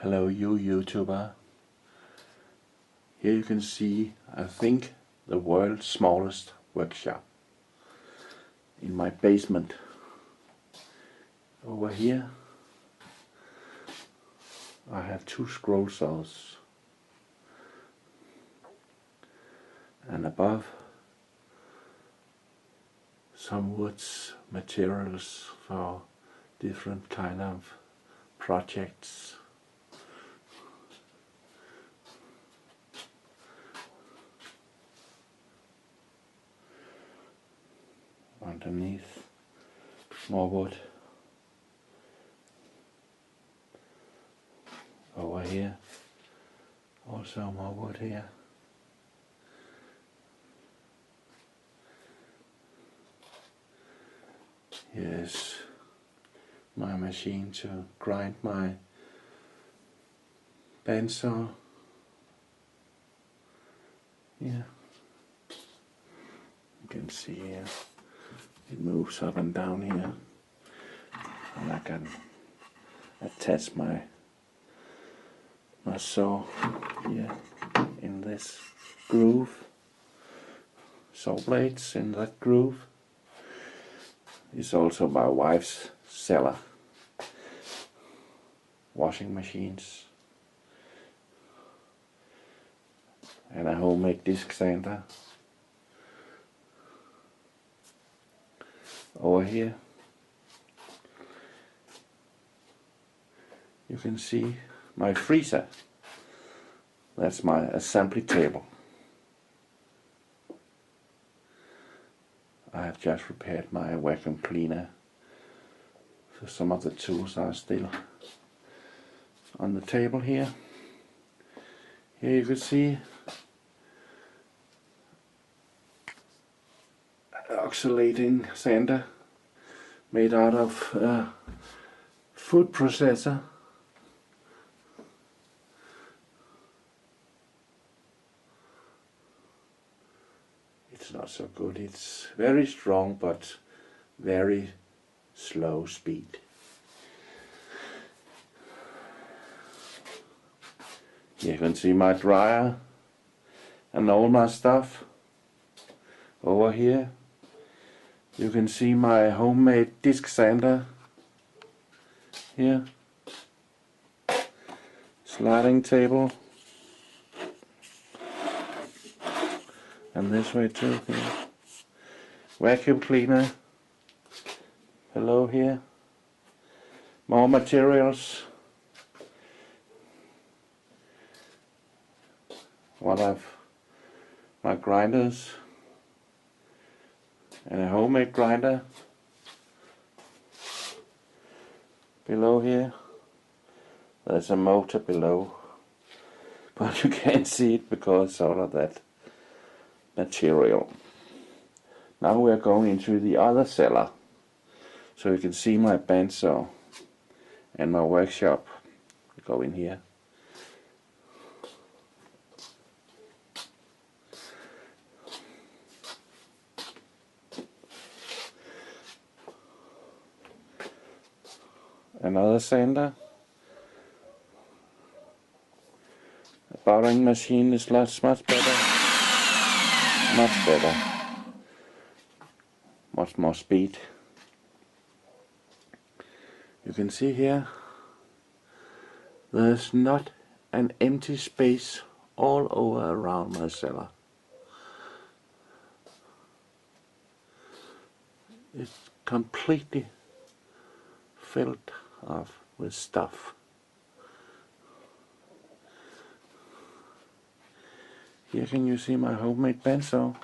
Hello you YouTuber. Here you can see, I think, the world's smallest workshop in my basement. Over here I have 2 scroll saws, and above some woods materials for different kind of projects. Underneath, more wood. Over here, also more wood here. Here's my machine to grind my bandsaw. Here, you can see here. It moves up and down here, and I can attach my saw here in this groove. Saw blades in that groove. It's also my wife's cellar. Washing machines and a homemade disc sander. Over here you can see my freezer. That's my assembly table. I have just repaired my vacuum cleaner, so some of the tools are still on the table here. Here you can see oscillating sander made out of food processor. It's not so good. It's very strong but very slow speed. You can see my dryer and all my stuff. Over here you can see my homemade disc sander. Here, sliding table, and this way too. Here, vacuum cleaner below here. More materials. One of my grinders and a homemade grinder below here. There's a motor below, but you can't see it because all of that material. Now we are going into the other cellar, so you can see my bandsaw and my workshop. Go in here. Another sander. The bottling machine is much better. Much better. Much more speed. You can see here there's not an empty space all over around my cellar. It's completely filled up with stuff. Here can you see my homemade bandsaw.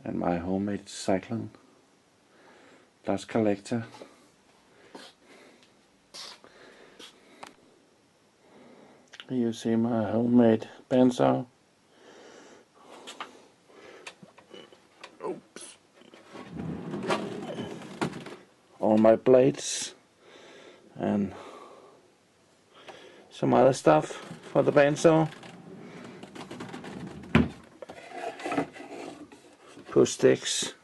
And my homemade cyclone dust collector. Here you see my homemade bandsaw. Oops. All my blades and some other stuff for the bandsaw. push sticks,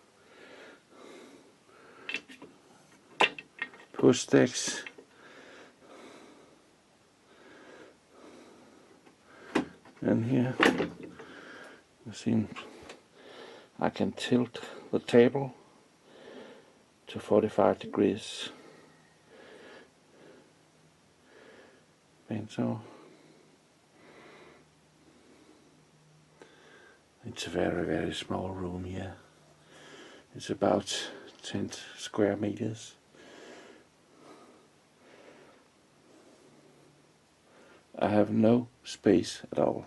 and here you see I can tilt the table to 45 degrees. And so it's a very small room here. It's about 10 square meters. I have no space at all.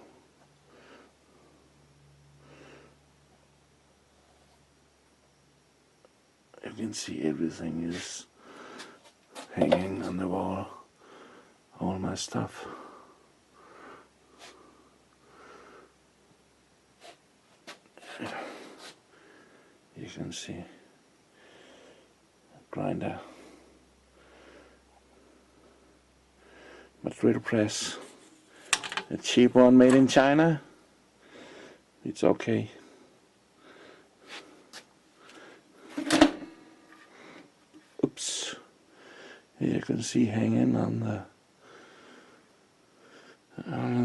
You can see everything is hanging on the wall, all my stuff. You can see a grinder, my drill press, a cheap one made in China. It's okay. Oops. Here you can see hanging on the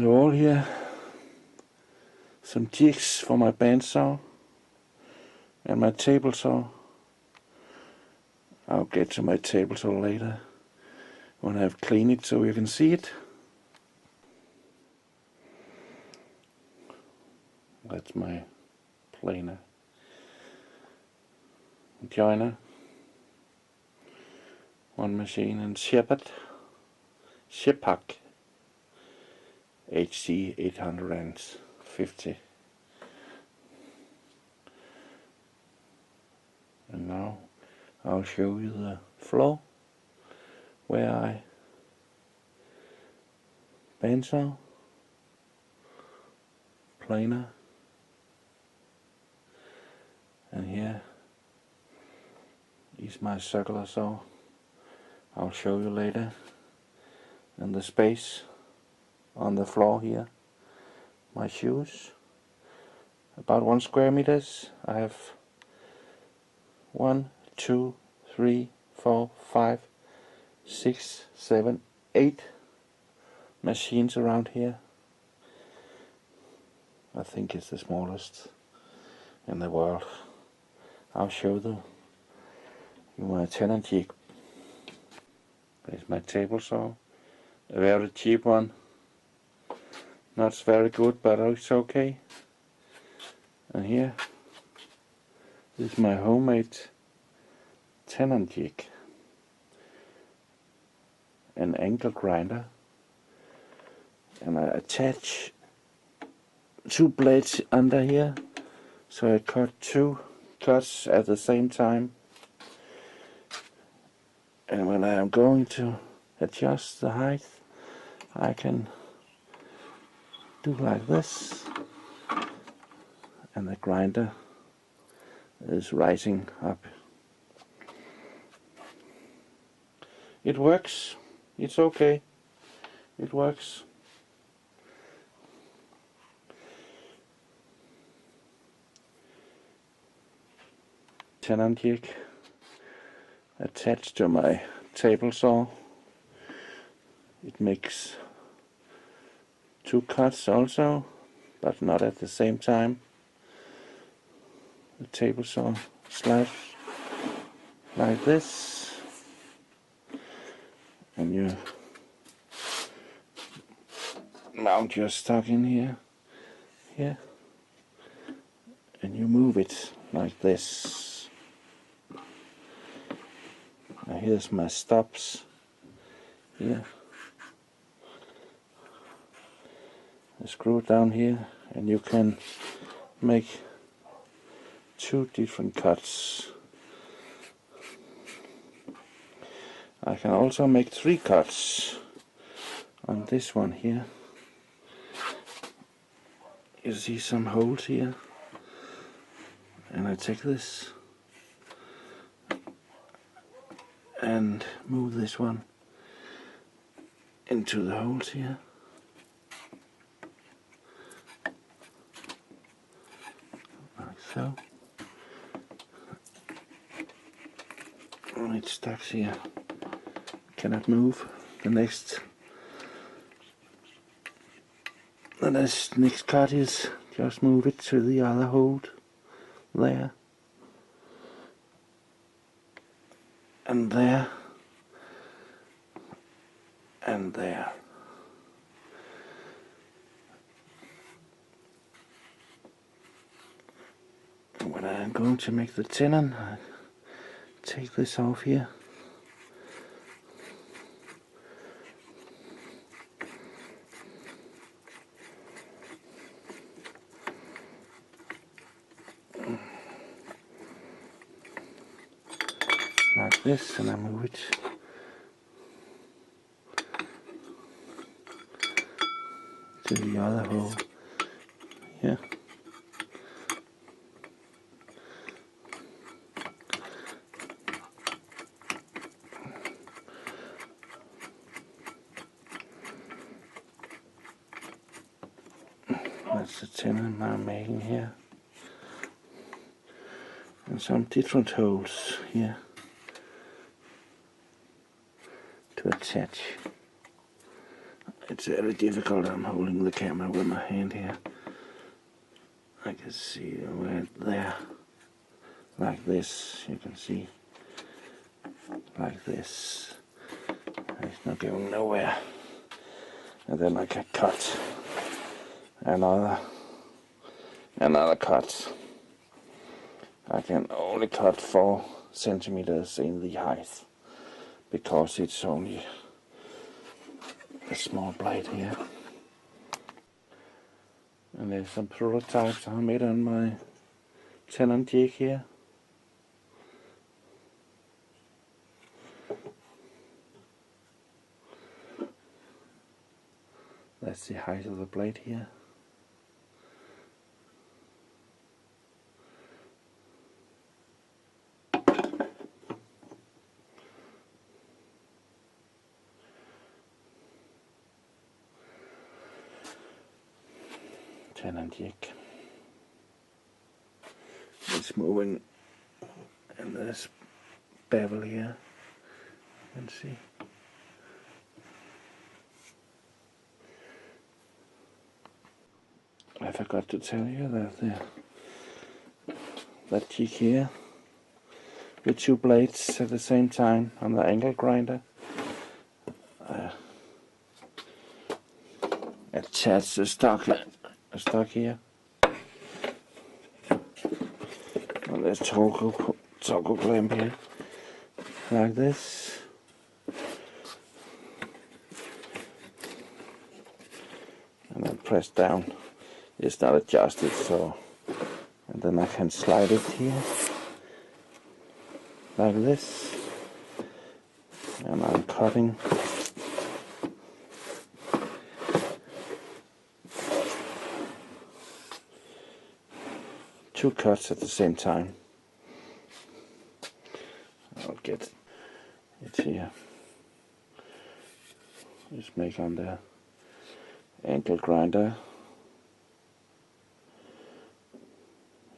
wall here some jigs for my bandsaw and my table saw. I'll get to my table saw later when I've cleaned it so you can see it. That's my planer, joiner, one machine, and Shepherd HC 850. And now I'll show you the floor where I bandsaw, planer, and here is my circular saw. I'll show you later. And the space on the floor here, my shoes, about 1 square meters. I have 1, 2, 3, 4, 5, 6, 7, 8 machines around here. I think it's the smallest in the world. I'll show you my 10 jig. There's my table saw, a very cheap one. Not very good, but it's okay. And here is my homemade 10 jig, an angle grinder, and I attach 2 blades under here, so I cut 2 cuts at the same time. And when I am going to adjust the height, I can do like this, and the grinder is rising up. It works. It's okay. It works. Tenon jig attached to my table saw. It makes 2 cuts also, but not at the same time. The table saw slides like this, and you mount your stock in here, and you move it like this. Now here's my stops here. I screw it down here, and you can make 2 different cuts. I can also make 3 cuts on this one here. You see some holes here, and I take this and move this one into the holes here. Like so. Oh, it's stuck here. Cannot move. The next cut is just move it to the other hold there and there and there. When I'm going to make the tenon, I take this off here. Like this, and I move it to the other hole here. That's the tenon I'm making here. And some different holes here to attach. It's very difficult. I'm holding the camera with my hand here. I can see right there, like this. You can see, like this. It's not going nowhere. And then I can cut another cut. I can only cut 4 centimeters in the height because it's only a small blade here. And there's some prototypes I made on my tenon jig here. That's the height of the blade here. Tenon jig. It's moving, and there's bevel here. You can see. I forgot to tell you that that jig here with 2 blades at the same time on the angle grinder. Attach the stock here. And there's toggle clamp here, like this. And then press down. It's not adjusted, so, and then I can slide it here, like this. And I'm cutting. Two cuts at the same time. I'll get it here. Just make on the angle grinder.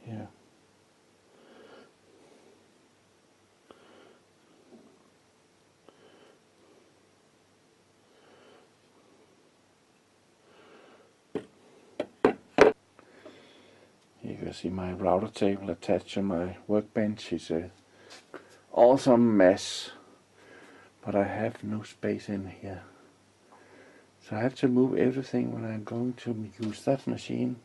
Here. You can see my router table attached to my workbench. It's a awesome mess, but I have no space in here. So I have to move everything when I'm going to use that machine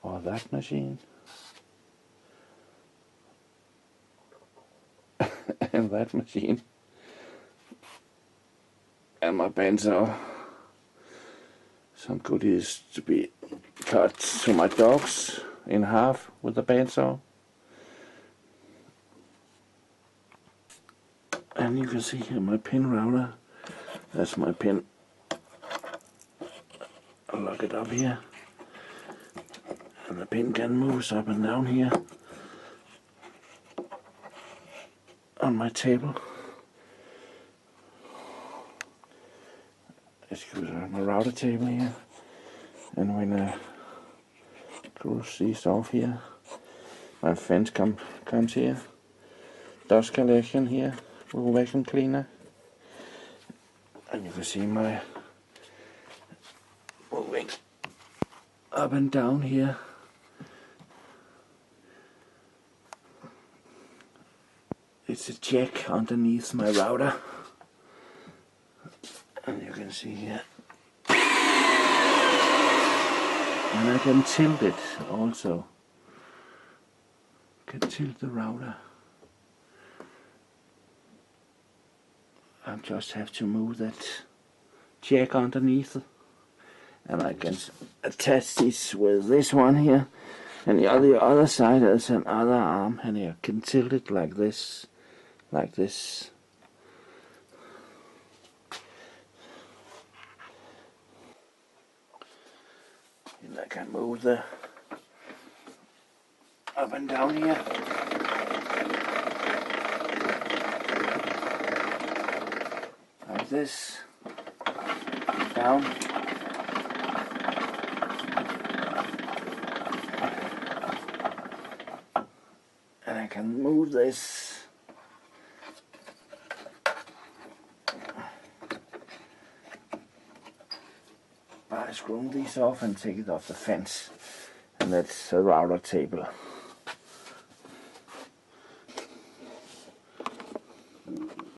or that machine and that machine and my bandsaw. Some goodies to be cut to my dogs in half with the bandsaw. And you can see here my pin router. That's my pin. I'll lock it up here. And the pin can move up and down here on my table. This goes on my router table here. And when I close these off here, my fence comes here. Dust collection here with vacuum cleaner. And you can see my moving up and down here. It's a jack underneath my router. And you can see here. And I can tilt it also. Can tilt the router. I just have to move that jack underneath. And I can attach this with this one here. And the other side is another arm, and I can tilt it like this. Like this. And I can move the up and down here. Like this. Down. And I can move this by screwing these off and take it off the fence. And that's a router table.